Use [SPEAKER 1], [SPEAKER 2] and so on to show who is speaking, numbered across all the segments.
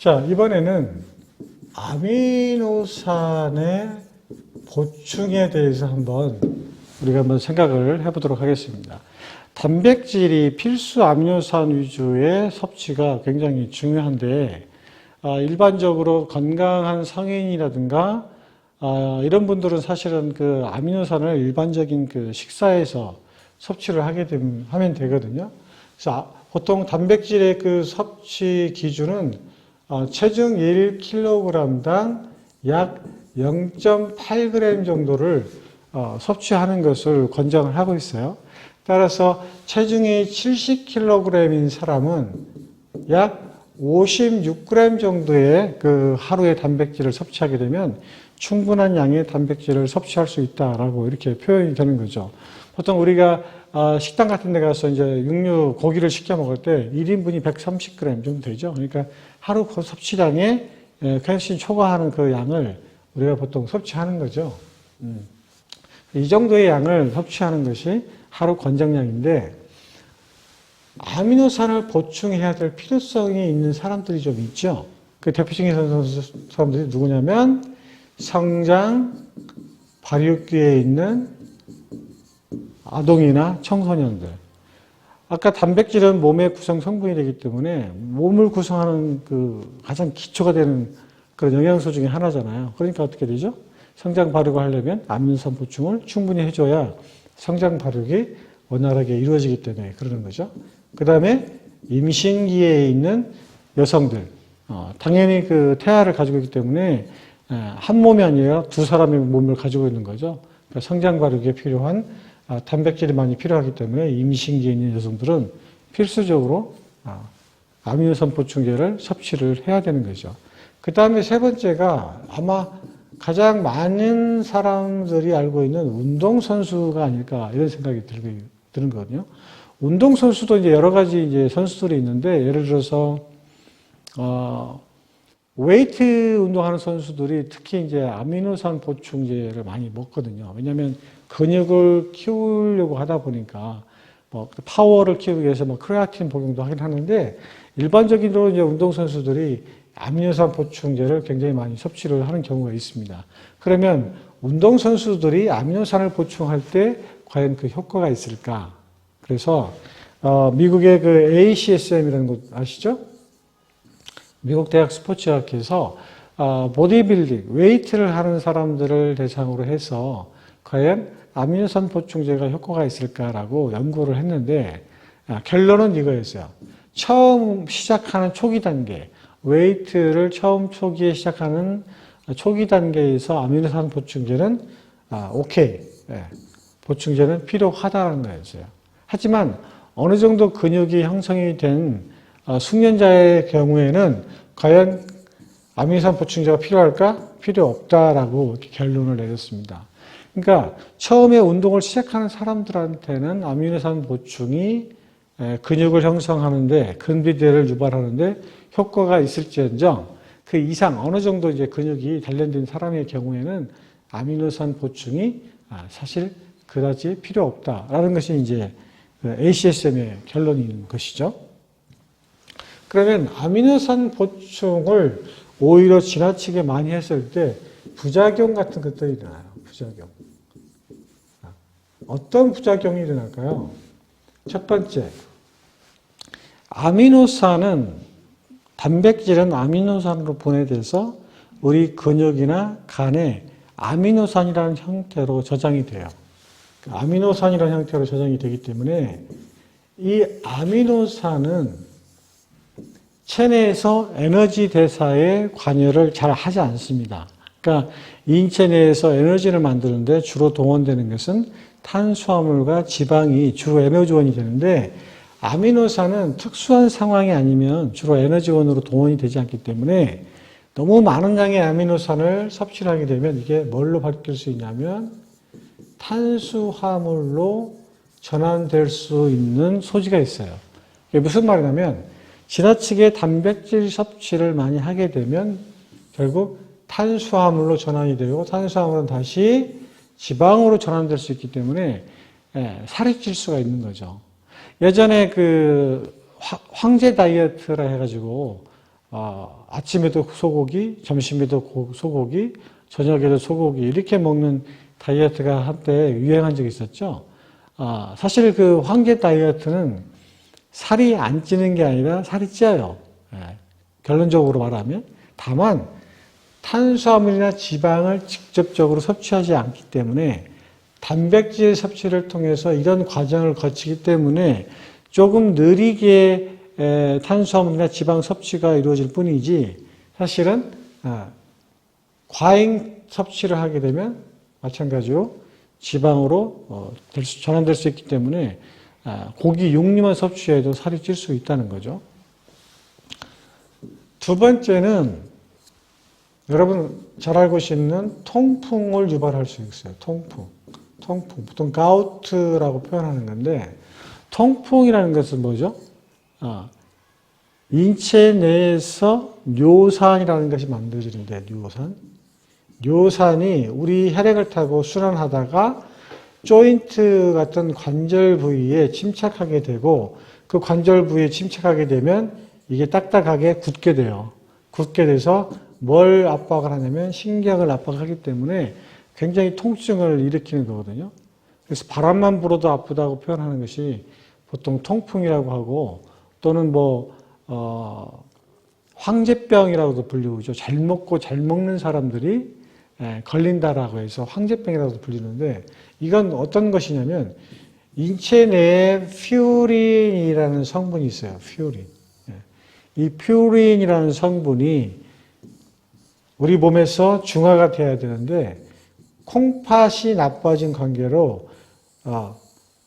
[SPEAKER 1] 자, 이번에는 아미노산의 보충에 대해서 우리가 한번 생각을 해보도록 하겠습니다. 단백질이 필수 아미노산 위주의 섭취가 굉장히 중요한데, 일반적으로 건강한 성인이라든가, 이런 분들은 사실은 그 아미노산을 일반적인 그 식사에서 섭취를 하면 되거든요. 그래서 보통 단백질의 그 섭취 기준은 체중 1kg당 약 0.8g 정도를 섭취하는 것을 권장을 하고 있어요. 따라서 체중이 70kg인 사람은 약 56g 정도의 그 하루의 단백질을 섭취하게 되면 충분한 양의 단백질을 섭취할 수 있다라고 이렇게 표현이 되는 거죠. 보통 우리가 식당 같은 데 가서 이제 육류, 고기를 시켜 먹을 때 1인분이 130g 정도 되죠. 그러니까 하루 그 섭취량에 훨씬 초과하는 그 양을 우리가 보통 섭취하는 거죠. 이 정도의 양을 섭취하는 것이 하루 권장량인데, 아미노산을 보충해야 될 필요성이 있는 사람들이 좀 있죠. 그 대표적인 사람들이 누구냐면 성장, 발육기에 있는 아동이나 청소년들. 아까 단백질은 몸의 구성 성분이 되기 때문에 몸을 구성하는 그 가장 기초가 되는 그런 영양소 중에 하나잖아요. 그러니까 어떻게 되죠? 성장 발육을 하려면 아미노산 보충을 충분히 해줘야 성장 발육이 원활하게 이루어지기 때문에 그러는 거죠. 그 다음에 임신기에 있는 여성들, 당연히 그 태아를 가지고 있기 때문에 한 몸이 아니라 두 사람의 몸을 가지고 있는 거죠. 그러니까 성장 발육에 필요한 단백질이 많이 필요하기 때문에 임신기에 있는 여성들은 필수적으로 아미노산 보충제를 섭취를 해야 되는 거죠. 그 다음에 세 번째가 아마 가장 많은 사람들이 알고 있는 운동선수가 아닐까 이런 생각이 드는 거거든요. 운동선수도 이제 여러 가지 이제 선수들이 있는데, 예를 들어서, 웨이트 운동하는 선수들이 특히 이제 아미노산 보충제를 많이 먹거든요. 왜냐하면 근육을 키우려고 하다 보니까 뭐 파워를 키우기 위해서 뭐 크레아틴 복용도 하긴 하는데, 일반적으로 이제 운동선수들이 아미노산 보충제를 굉장히 많이 섭취를 하는 경우가 있습니다. 그러면 운동선수들이 아미노산을 보충할 때 과연 그 효과가 있을까? 그래서 미국의 그 ACSM이라는 곳 아시죠? 미국 대학 스포츠학회에서 보디빌딩, 웨이트를 하는 사람들을 대상으로 해서 과연 아미노산 보충제가 효과가 있을까라고 연구를 했는데, 결론은 이거였어요. 처음 시작하는 초기 단계, 웨이트를 처음 초기에 시작하는 초기 단계에서 아미노산 보충제는 오케이, 보충제는 필요하다는 거였어요. 하지만 어느 정도 근육이 형성이 된 숙련자의 경우에는 과연 아미노산 보충제가 필요할까? 필요 없다라고 결론을 내렸습니다. 그러니까 처음에 운동을 시작하는 사람들한테는 아미노산 보충이 근육을 형성하는데, 근비대를 유발하는데 효과가 있을지언정 그 이상 어느 정도 이제 근육이 단련된 사람의 경우에는 아미노산 보충이 사실 그다지 필요 없다라는 것이 이제 ACSM의 결론인 것이죠. 그러면 아미노산 보충을 오히려 지나치게 많이 했을 때 부작용 같은 것들이 일어나요. 부작용. 어떤 부작용이 일어날까요? 첫 번째, 단백질은 아미노산으로 분해돼서 우리 근육이나 간에 아미노산이라는 형태로 저장이 돼요. 아미노산이라는 형태로 저장이 되기 때문에 이 아미노산은 체내에서 에너지 대사에 관여를 잘 하지 않습니다. 그러니까 인체 내에서 에너지를 만드는데 주로 동원되는 것은 탄수화물과 지방이 주로 에너지원이 되는데, 아미노산은 특수한 상황이 아니면 주로 에너지원으로 동원이 되지 않기 때문에 너무 많은 양의 아미노산을 섭취를 하게 되면 이게 뭘로 바뀔 수 있냐면 탄수화물로 전환될 수 있는 소지가 있어요. 이게 무슨 말이냐면 지나치게 단백질 섭취를 많이 하게 되면 결국 탄수화물로 전환이 되고, 탄수화물은 다시 지방으로 전환될 수 있기 때문에 살이 찔 수가 있는 거죠. 예전에 그 황제 다이어트라 해가지고 아침에도 소고기, 점심에도 소고기, 저녁에도 소고기 이렇게 먹는 다이어트가 한때 유행한 적이 있었죠. 사실 그 황제 다이어트는 살이 안 찌는 게 아니라 살이 쪄요. 결론적으로 말하면. 다만 탄수화물이나 지방을 직접적으로 섭취하지 않기 때문에 단백질 섭취를 통해서 이런 과정을 거치기 때문에 조금 느리게 탄수화물이나 지방 섭취가 이루어질 뿐이지 사실은 과잉 섭취를 하게 되면 마찬가지로 지방으로 전환될 수 있기 때문에 고기, 육류만 섭취해도 살이 찔 수 있다는 거죠. 두 번째는 여러분 잘 알고 있는 통풍을 유발할 수 있어요. 통풍. 보통 가우트라고 표현하는 건데 통풍이라는 것은 뭐죠? 인체 내에서 뇨산이라는 것이 만들어지는데 뇨산이 우리 혈액을 타고 순환하다가 조인트 같은 관절 부위에 침착하게 되고 그 관절 부위에 침착하게 되면 이게 딱딱하게 굳게 돼요. 굳게 돼서 뭘 압박을 하냐면 신경을 압박하기 때문에 굉장히 통증을 일으키는 거거든요. 그래서 바람만 불어도 아프다고 표현하는 것이 보통 통풍이라고 하고 또는 황제병이라고도 불리우죠. 잘 먹고 잘 먹는 사람들이 걸린다라고 해서 황제병이라고도 불리는데 이건 어떤 것이냐면 인체 내에 퓨린이라는 성분이 있어요. 퓨린. 이 퓨린이라는 성분이 우리 몸에서 중화가 돼야 되는데 콩팥이 나빠진 관계로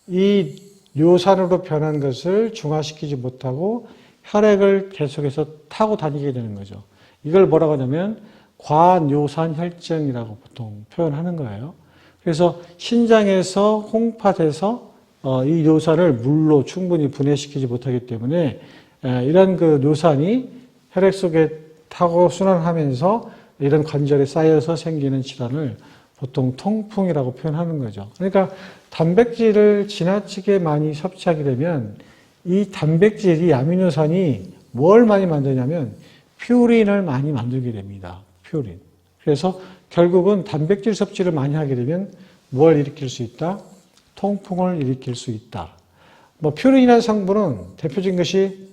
[SPEAKER 1] 이 뇨산으로 변한 것을 중화시키지 못하고 혈액을 계속해서 타고 다니게 되는 거죠. 이걸 뭐라고 하냐면 과뇨산 혈증이라고 보통 표현하는 거예요. 그래서 신장에서 콩팥에서 이 뇨산을 물로 충분히 분해시키지 못하기 때문에 이런 그 뇨산이 혈액 속에 타고 순환하면서 이런 관절에 쌓여서 생기는 질환을 보통 통풍이라고 표현하는 거죠. 그러니까 단백질을 지나치게 많이 섭취하게 되면 이 단백질이 아미노산이 뭘 많이 만드냐면 퓨린을 많이 만들게 됩니다. 퓨린. 그래서 결국은 단백질 섭취를 많이 하게 되면 뭘 일으킬 수 있다? 통풍을 일으킬 수 있다. 퓨린이라는 성분은 대표적인 것이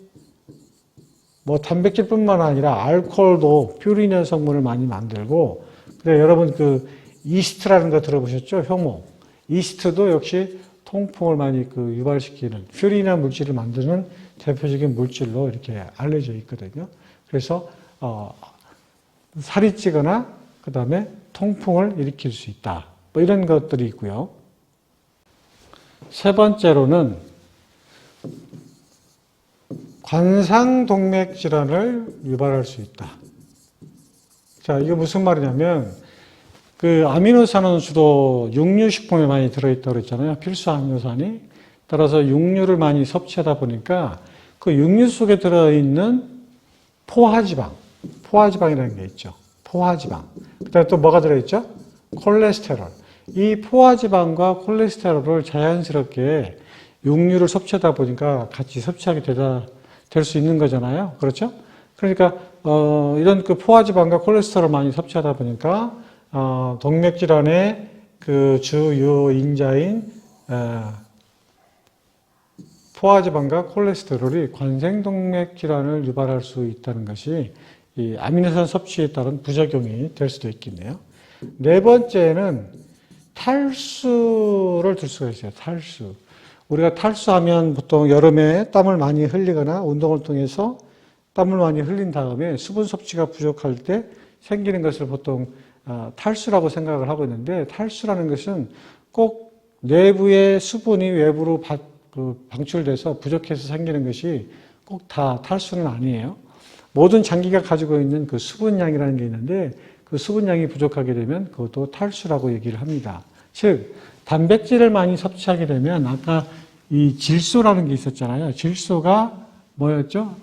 [SPEAKER 1] 단백질뿐만 아니라 알코올도 퓨린이라는 성분을 많이 만들고, 그래 여러분 그 이스트라는 거 들어보셨죠? 효모. 이스트도 역시 통풍을 많이 유발시키는 퓨린이라는 물질을 만드는 대표적인 물질로 이렇게 알려져 있거든요. 그래서 살이 찌거나 그 다음에 통풍을 일으킬 수 있다. 이런 것들이 있고요. 세 번째로는 관상동맥 질환을 유발할 수 있다. 자, 이게 무슨 말이냐면 그 아미노산은 주로 육류식품에 많이 들어있다고 그랬잖아요. 필수 아미노산이. 따라서 육류를 섭취하다 보니까 그 육류 속에 들어있는 포화지방이라는 게 있죠. 포화지방. 그 다음에 또 뭐가 들어있죠? 콜레스테롤. 이 포화지방과 콜레스테롤을 자연스럽게 육류를 섭취하다 보니까 같이 섭취하게 될 수 있는 거잖아요. 그렇죠? 그러니까 이런 그 포화지방과 콜레스테롤을 많이 섭취하다 보니까 동맥질환의 그 주요인자인 포화지방과 콜레스테롤이 관생동맥 질환을 유발할 수 있다는 것이 이 아미노산 섭취에 따른 부작용이 될 수도 있겠네요. 네 번째는 탈수를 들 수가 있어요. 탈수. 우리가 탈수하면 보통 여름에 땀을 많이 흘리거나 운동을 통해서 땀을 많이 흘린 다음에 수분 섭취가 부족할 때 생기는 것을 보통 탈수라고 생각을 하고 있는데, 탈수라는 것은 꼭 내부의 수분이 외부로 방출돼서 부족해서 생기는 것이 꼭 다 탈수는 아니에요. 모든 장기가 가지고 있는 그 수분량이라는 게 있는데 그 수분량이 부족하게 되면 그것도 탈수라고 얘기를 합니다. 즉 단백질을 많이 섭취하게 되면 아까 이 질소라는 게 있었잖아요. 질소가 뭐였죠?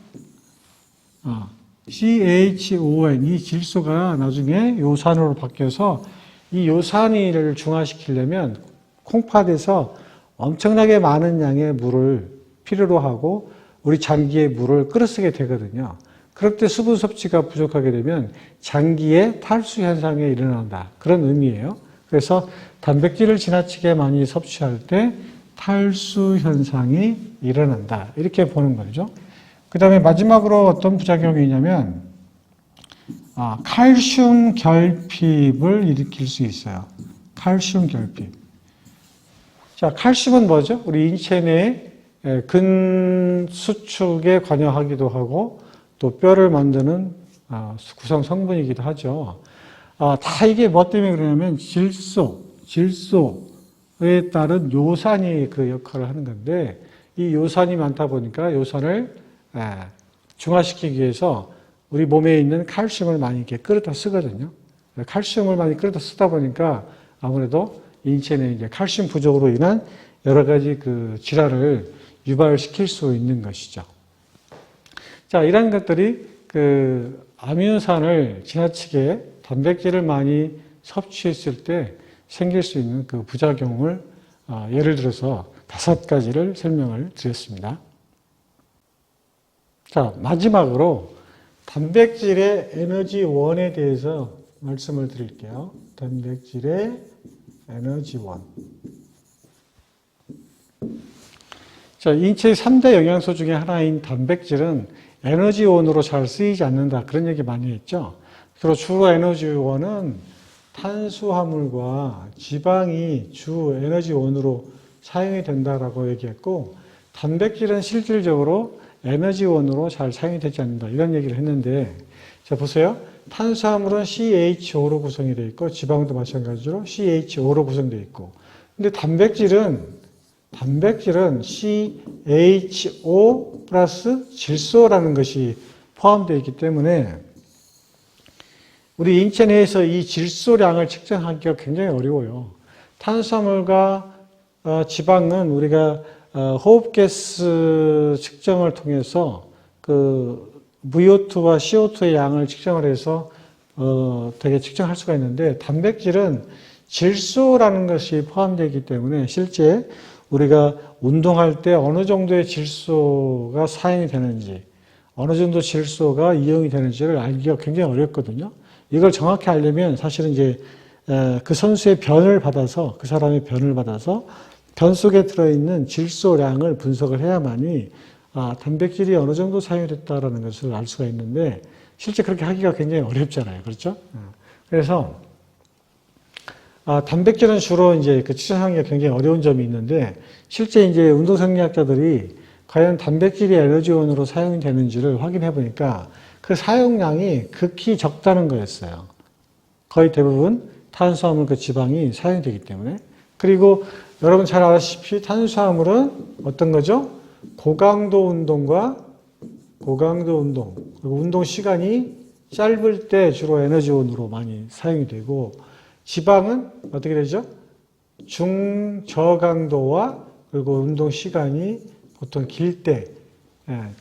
[SPEAKER 1] CHON. 이 질소가 나중에 요산으로 바뀌어서 이 요산을 중화시키려면 콩팥에서 엄청나게 많은 양의 물을 필요로 하고 우리 장기의 물을 끌어쓰게 되거든요. 그럴 때 수분 섭취가 부족하게 되면 장기에 탈수 현상이 일어난다. 그런 의미예요. 그래서 단백질을 지나치게 많이 섭취할 때 탈수 현상이 일어난다. 이렇게 보는 거죠. 그 다음에 마지막으로 어떤 부작용이 있냐면 칼슘 결핍을 일으킬 수 있어요. 칼슘 결핍. 자, 칼슘은 뭐죠? 우리 인체 내 근 수축에 관여하기도 하고 또 뼈를 만드는 구성 성분이기도 하죠. 다 이게 뭐 때문에 그러냐면 질소에 따른 요산이 그 역할을 하는 건데 이 요산이 많다 보니까 요산을 중화시키기 위해서 우리 몸에 있는 칼슘을 많이 이렇게 끌어다 쓰거든요. 칼슘을 많이 끌어다 쓰다 보니까 아무래도 인체 내 이제 칼슘 부족으로 인한 여러 가지 그 질환을 유발시킬 수 있는 것이죠. 자, 이런 것들이 그 아미노산을 지나치게 단백질을 많이 섭취했을 때 생길 수 있는 그 부작용을 예를 들어서 5가지를 설명을 드렸습니다. 자, 마지막으로 단백질의 에너지원에 대해서 말씀을 드릴게요. 단백질의 에너지원. 자, 인체의 3대 영양소 중에 하나인 단백질은 에너지원으로 잘 쓰이지 않는다. 그런 얘기 많이 했죠. 그리고 주로 에너지원은 탄수화물과 지방이 주 에너지원으로 사용이 된다라고 얘기했고, 단백질은 실질적으로 에너지원으로 잘 사용이 되지 않는다. 이런 얘기를 했는데, 자, 보세요. 탄수화물은 CHO로 구성이 되어 있고, 지방도 마찬가지로 CHO로 구성되어 있고, 근데 단백질은 CHO 플러스 질소라는 것이 포함되어 있기 때문에 우리 인체 내에서 이 질소량을 측정하기가 굉장히 어려워요. 탄수화물과 지방은 우리가 호흡가스 측정을 통해서 그 VO2와 CO2의 양을 측정을 해서 되게 측정할 수가 있는데 단백질은 질소라는 것이 포함되어 있기 때문에 실제 우리가 운동할 때 어느 정도의 질소가 사용이 되는지, 어느 정도 질소가 이용이 되는지를 알기가 굉장히 어렵거든요. 이걸 정확히 알려면 사실은 이제 그 선수의 변을 받아서, 그 사람의 변을 받아서 변 속에 들어있는 질소량을 분석을 해야만이 단백질이 어느 정도 사용이 됐다라는 것을 알 수가 있는데 실제 그렇게 하기가 굉장히 어렵잖아요. 그렇죠? 그래서 단백질은 주로 이제 그 측정하기가 굉장히 어려운 점이 있는데 실제 이제 운동생리학자들이 과연 단백질이 에너지원으로 사용이 되는지를 확인해 보니까 그 사용량이 극히 적다는 거였어요. 거의 대부분 탄수화물과 지방이 사용이 되기 때문에. 그리고 여러분 잘 아시다시피 탄수화물은 어떤 거죠? 고강도 운동과 고강도 운동, 그리고 운동 시간이 짧을 때 주로 에너지원으로 많이 사용이 되고 지방은 어떻게 되죠? 중저강도와 그리고 운동 시간이 보통 길 때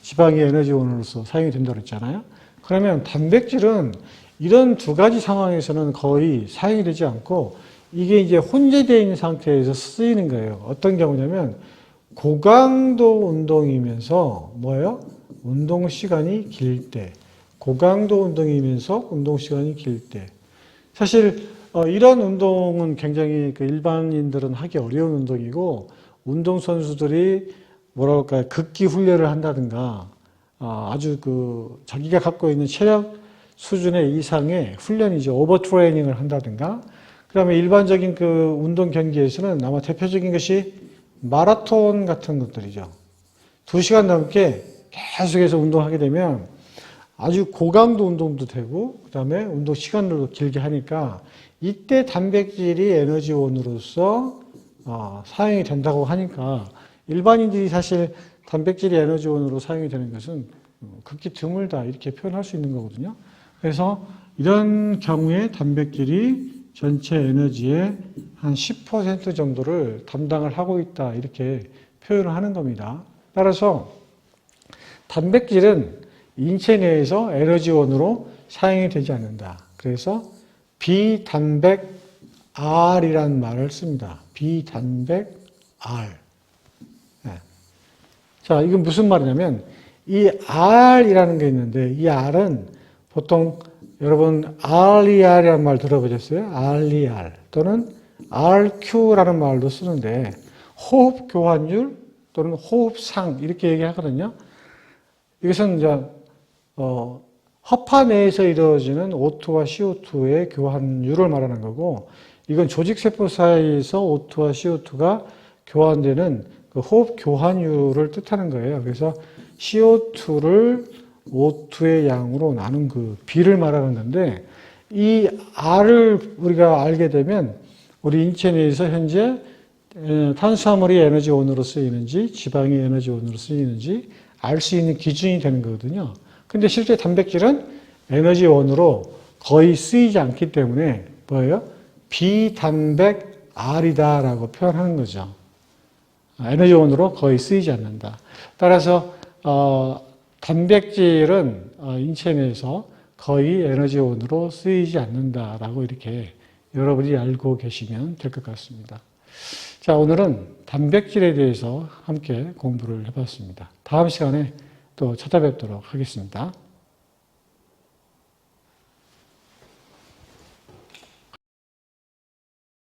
[SPEAKER 1] 지방이 에너지원으로서 사용이 된다고 했잖아요. 그러면 단백질은 이런 두 가지 상황에서는 거의 사용이 되지 않고 이게 이제 혼재되어 있는 상태에서 쓰이는 거예요. 어떤 경우냐면 고강도 운동이면서 뭐예요? 운동 시간이 길 때. 고강도 운동이면서 운동 시간이 길 때. 사실 이런 운동은 굉장히 그 일반인들은 하기 어려운 운동이고 운동선수들이 뭐랄까요, 극기 훈련을 한다든가 아주 그 자기가 갖고 있는 체력 수준의 이상의 훈련이죠. 오버트레이닝을 한다든가 그 다음에 일반적인 그 운동 경기에서는 아마 대표적인 것이 마라톤 같은 것들이죠. 2시간 넘게 계속해서 운동하게 되면 아주 고강도 운동도 되고 그 다음에 운동 시간도 길게 하니까 이때 단백질이 에너지원으로서 사용이 된다고 하니까 일반인들이 사실 단백질이 에너지원으로 사용이 되는 것은 극히 드물다 이렇게 표현할 수 있는 거거든요. 그래서 이런 경우에 단백질이 전체 에너지의 한 10% 정도를 담당을 하고 있다 이렇게 표현을 하는 겁니다. 따라서 단백질은 인체 내에서 에너지원으로 사용이 되지 않는다. 그래서 비단백 R이라는 말을 씁니다. 비단백 R. 자, 이건 무슨 말이냐면 이 R이라는 게 있는데 이 R은 보통 여러분 RER이라는 말 들어보셨어요? RER 또는 RQ라는 말도 쓰는데 호흡 교환율 또는 호흡상 이렇게 얘기하거든요. 이것은 이제 허파 내에서 이루어지는 O2와 CO2의 교환율을 말하는 거고 이건 조직세포 사이에서 O2와 CO2가 교환되는 그 호흡 교환율을 뜻하는 거예요. 그래서 CO2를 O2의 양으로 나눈 그 비를 말하는 건데 이 R을 우리가 알게 되면 우리 인체 내에서 현재 탄수화물이 에너지원으로 쓰이는지 지방이 에너지원으로 쓰이는지 알 수 있는 기준이 되는 거거든요. 근데 실제 단백질은 에너지원으로 거의 쓰이지 않기 때문에 뭐예요? 비단백 R이다라고 표현하는 거죠. 에너지원으로 거의 쓰이지 않는다. 따라서 단백질은 인체 내에서 거의 에너지원으로 쓰이지 않는다라고 이렇게 여러분이 알고 계시면 될 것 같습니다. 자, 오늘은 단백질에 대해서 함께 공부를 해봤습니다. 다음 시간에 또 찾아뵙도록 하겠습니다.